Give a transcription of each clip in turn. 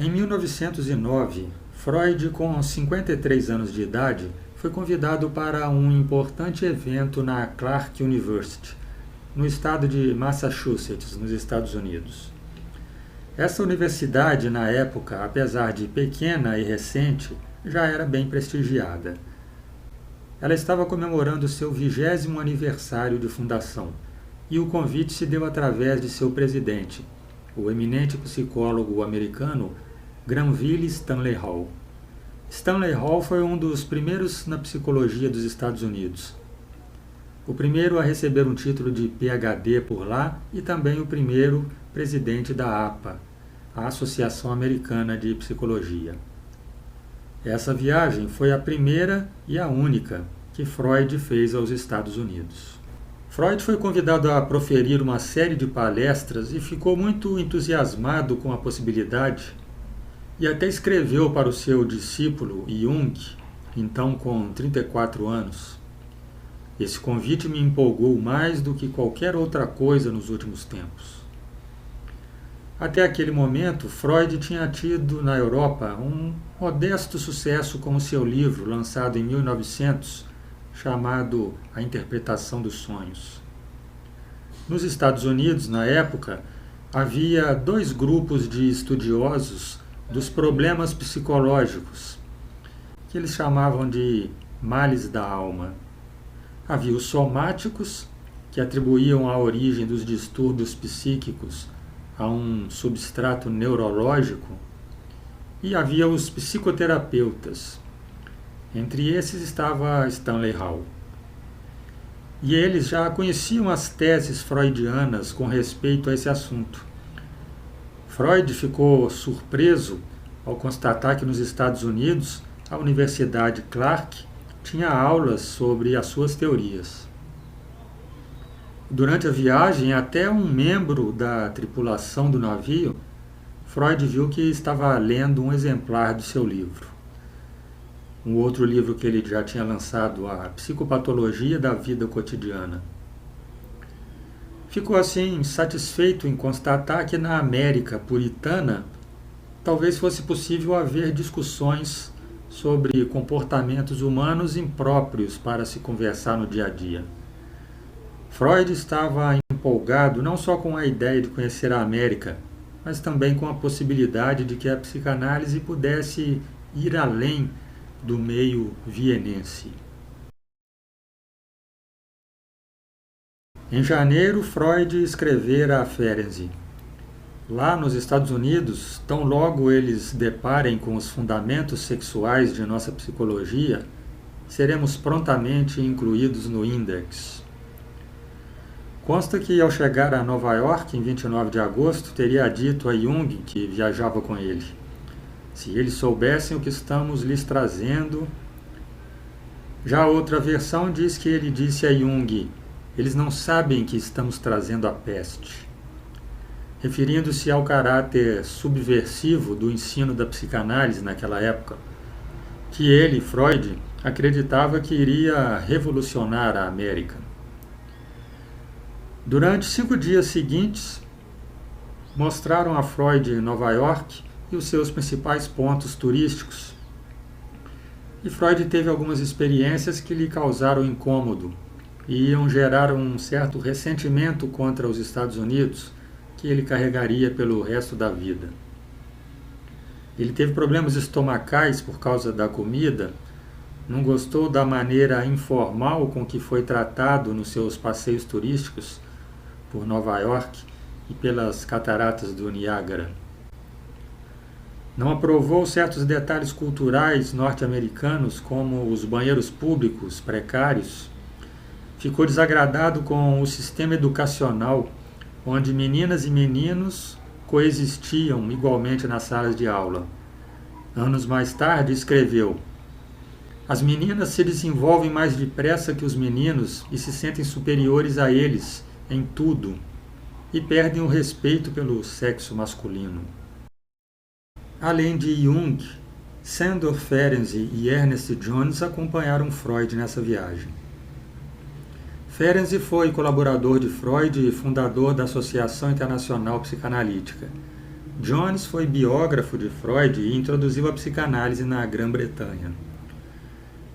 Em 1909, Freud, com 53 anos de idade, foi convidado para um importante evento na Clark University, no estado de Massachusetts, nos Estados Unidos. Essa universidade, na época, apesar de pequena e recente, já era bem prestigiada. Ela estava comemorando seu 20º aniversário de fundação, e o convite se deu através de seu presidente, o eminente psicólogo americano Granville Stanley Hall. Stanley Hall foi um dos primeiros na psicologia dos Estados Unidos. O primeiro a receber um título de PhD por lá e também o primeiro presidente da APA, a Associação Americana de Psicologia. Essa viagem foi a primeira e a única que Freud fez aos Estados Unidos. Freud foi convidado a proferir uma série de palestras e ficou muito entusiasmado com a possibilidade e até escreveu para o seu discípulo Jung, então com 34 anos. Esse convite me empolgou mais do que qualquer outra coisa nos últimos tempos. Até aquele momento, Freud tinha tido na Europa um modesto sucesso com o seu livro, lançado em 1900, chamado A Interpretação dos Sonhos. Nos Estados Unidos, na época, havia dois grupos de estudiosos dos problemas psicológicos, que eles chamavam de males da alma. Havia os somáticos, que atribuíam a origem dos distúrbios psíquicos a um substrato neurológico, e havia os psicoterapeutas. Entre esses estava Stanley Hall. E eles já conheciam as teses freudianas com respeito a esse assunto. Freud ficou surpreso ao constatar que nos Estados Unidos a Universidade Clark tinha aulas sobre as suas teorias. Durante a viagem, até um membro da tripulação do navio, Freud viu que estava lendo um exemplar do seu livro. Um outro livro que ele já tinha lançado, A Psicopatologia da Vida Cotidiana. Ficou assim satisfeito em constatar que na América puritana talvez fosse possível haver discussões sobre comportamentos humanos impróprios para se conversar no dia a dia. Freud estava empolgado não só com a ideia de conhecer a América, mas também com a possibilidade de que a psicanálise pudesse ir além do meio vienense. Em janeiro, Freud escrevera a Ferenczi. Lá nos Estados Unidos, tão logo eles deparem com os fundamentos sexuais de nossa psicologia, seremos prontamente incluídos no índex. Consta que ao chegar a Nova York, em 29 de agosto, teria dito a Jung, que viajava com ele: se eles soubessem o que estamos lhes trazendo. Já outra versão diz que ele disse a Jung: eles não sabem que estamos trazendo a peste, referindo-se ao caráter subversivo do ensino da psicanálise naquela época, que ele, Freud, acreditava que iria revolucionar a América. Durante 5 dias seguintes, mostraram a Freud Nova York e os seus principais pontos turísticos. E Freud teve algumas experiências que lhe causaram incômodo e iam gerar um certo ressentimento contra os Estados Unidos, que ele carregaria pelo resto da vida. Ele teve problemas estomacais por causa da comida, não gostou da maneira informal com que foi tratado nos seus passeios turísticos por Nova York e pelas cataratas do Niágara. Não aprovou certos detalhes culturais norte-americanos, como os banheiros públicos precários. Ficou desagradado com o sistema educacional, onde meninas e meninos coexistiam igualmente nas salas de aula. Anos mais tarde, escreveu: as meninas se desenvolvem mais depressa que os meninos e se sentem superiores a eles em tudo, e perdem o respeito pelo sexo masculino. Além de Jung, Sándor Ferenczi e Ernest Jones acompanharam Freud nessa viagem. Ferenczi foi colaborador de Freud e fundador da Associação Internacional Psicanalítica. Jones foi biógrafo de Freud e introduziu a psicanálise na Grã-Bretanha.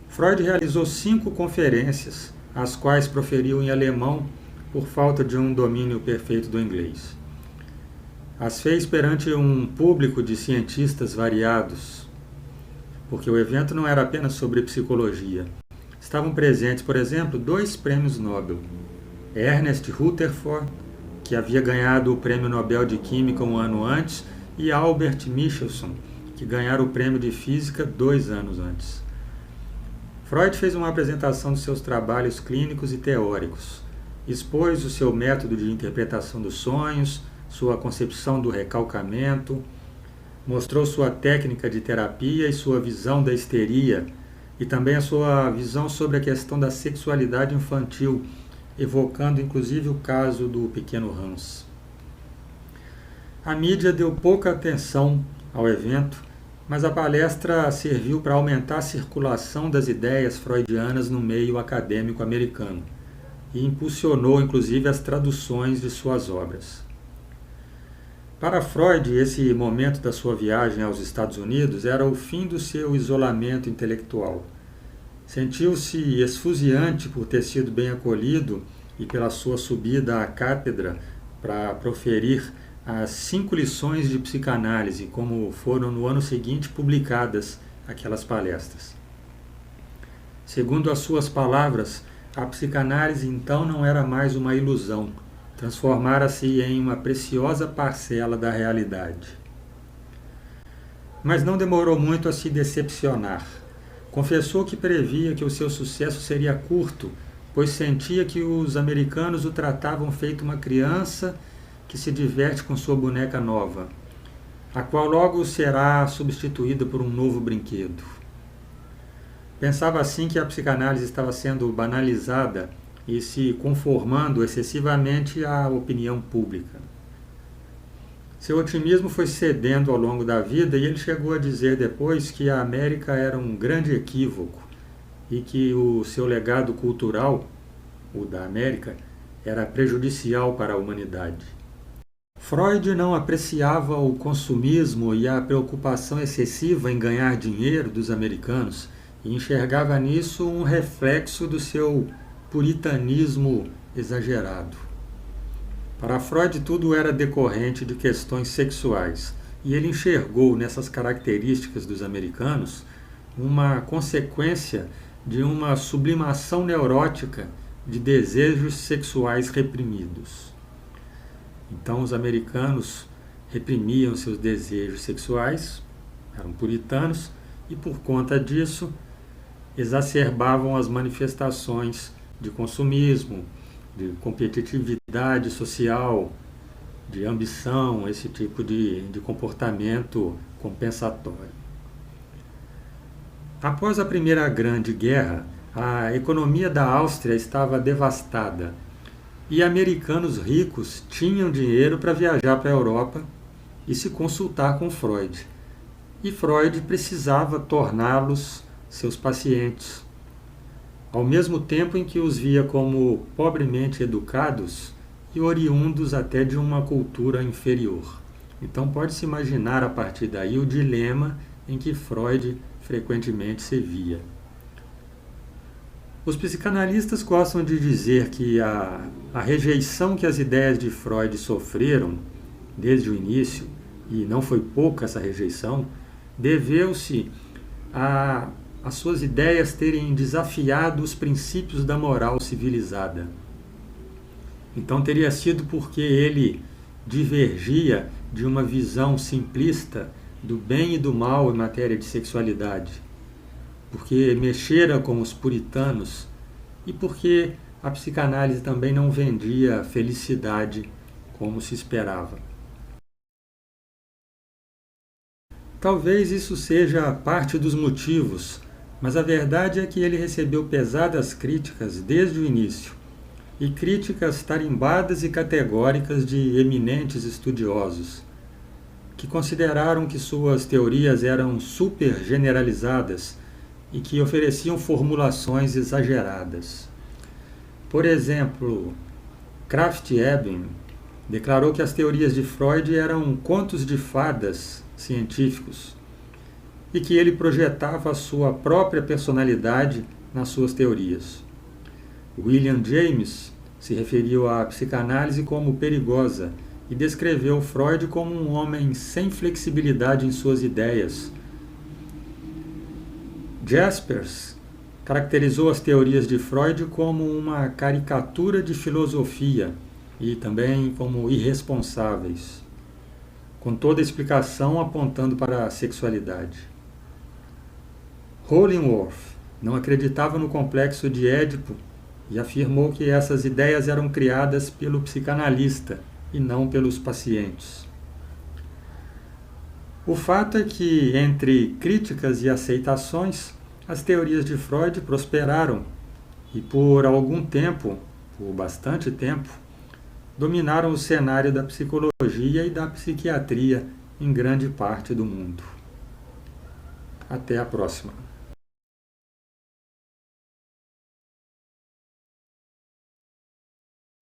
Freud realizou 5 conferências, as quais proferiu em alemão por falta de um domínio perfeito do inglês. As fez perante um público de cientistas variados, porque o evento não era apenas sobre psicologia. Estavam presentes, por exemplo, 2 prêmios Nobel. Ernest Rutherford, que havia ganhado o Prêmio Nobel de Química um ano antes, e Albert Michelson, que ganhara o Prêmio de Física 2 anos antes. Freud fez uma apresentação dos seus trabalhos clínicos e teóricos. Expôs o seu método de interpretação dos sonhos, sua concepção do recalcamento, mostrou sua técnica de terapia e sua visão da histeria, e também a sua visão sobre a questão da sexualidade infantil, evocando inclusive o caso do pequeno Hans. A mídia deu pouca atenção ao evento, mas a palestra serviu para aumentar a circulação das ideias freudianas no meio acadêmico americano e impulsionou inclusive as traduções de suas obras. Para Freud, esse momento da sua viagem aos Estados Unidos era o fim do seu isolamento intelectual. Sentiu-se esfuziante por ter sido bem acolhido e pela sua subida à cátedra para proferir as 5 lições de psicanálise, como foram no ano seguinte publicadas aquelas palestras. Segundo as suas palavras, a psicanálise então não era mais uma ilusão, transformara-se em uma preciosa parcela da realidade. Mas não demorou muito a se decepcionar. Confessou que previa que o seu sucesso seria curto, pois sentia que os americanos o tratavam feito uma criança que se diverte com sua boneca nova, a qual logo será substituída por um novo brinquedo. Pensava assim que a psicanálise estava sendo banalizada e se conformando excessivamente à opinião pública. Seu otimismo foi cedendo ao longo da vida e ele chegou a dizer depois que a América era um grande equívoco e que o seu legado cultural, o da América, era prejudicial para a humanidade. Freud não apreciava o consumismo e a preocupação excessiva em ganhar dinheiro dos americanos e enxergava nisso um reflexo do seu puritanismo exagerado. Para Freud, tudo era decorrente de questões sexuais, e ele enxergou nessas características dos americanos uma consequência de uma sublimação neurótica de desejos sexuais reprimidos. Então, os americanos reprimiam seus desejos sexuais, eram puritanos, e por conta disso exacerbavam as manifestações de consumismo, de competitividade social, de ambição, esse tipo de comportamento compensatório. Após a Primeira Grande Guerra, a economia da Áustria estava devastada e americanos ricos tinham dinheiro para viajar para a Europa e se consultar com Freud. E Freud precisava torná-los seus pacientes, ao mesmo tempo em que os via como pobremente educados e oriundos até de uma cultura inferior. Então pode-se imaginar a partir daí o dilema em que Freud frequentemente se via. Os psicanalistas gostam de dizer que a rejeição que as ideias de Freud sofreram desde o início, e não foi pouca essa rejeição, deveu-se às suas ideias terem desafiado os princípios da moral civilizada. Então teria sido porque ele divergia de uma visão simplista do bem e do mal em matéria de sexualidade, porque mexera com os puritanos e porque a psicanálise também não vendia felicidade como se esperava. Talvez isso seja parte dos motivos, mas a verdade é que ele recebeu pesadas críticas desde o início, e críticas tarimbadas e categóricas de eminentes estudiosos, que consideraram que suas teorias eram super generalizadas e que ofereciam formulações exageradas. Por exemplo, Krafft-Ebing declarou que as teorias de Freud eram contos de fadas científicos e que ele projetava a sua própria personalidade nas suas teorias. William James se referiu à psicanálise como perigosa e descreveu Freud como um homem sem flexibilidade em suas ideias. Jaspers caracterizou as teorias de Freud como uma caricatura de filosofia e também como irresponsáveis, com toda a explicação apontando para a sexualidade. Hollingworth não acreditava no complexo de Édipo e afirmou que essas ideias eram criadas pelo psicanalista e não pelos pacientes. O fato é que, entre críticas e aceitações, as teorias de Freud prosperaram e, por algum tempo, por bastante tempo, dominaram o cenário da psicologia e da psiquiatria em grande parte do mundo. Até a próxima.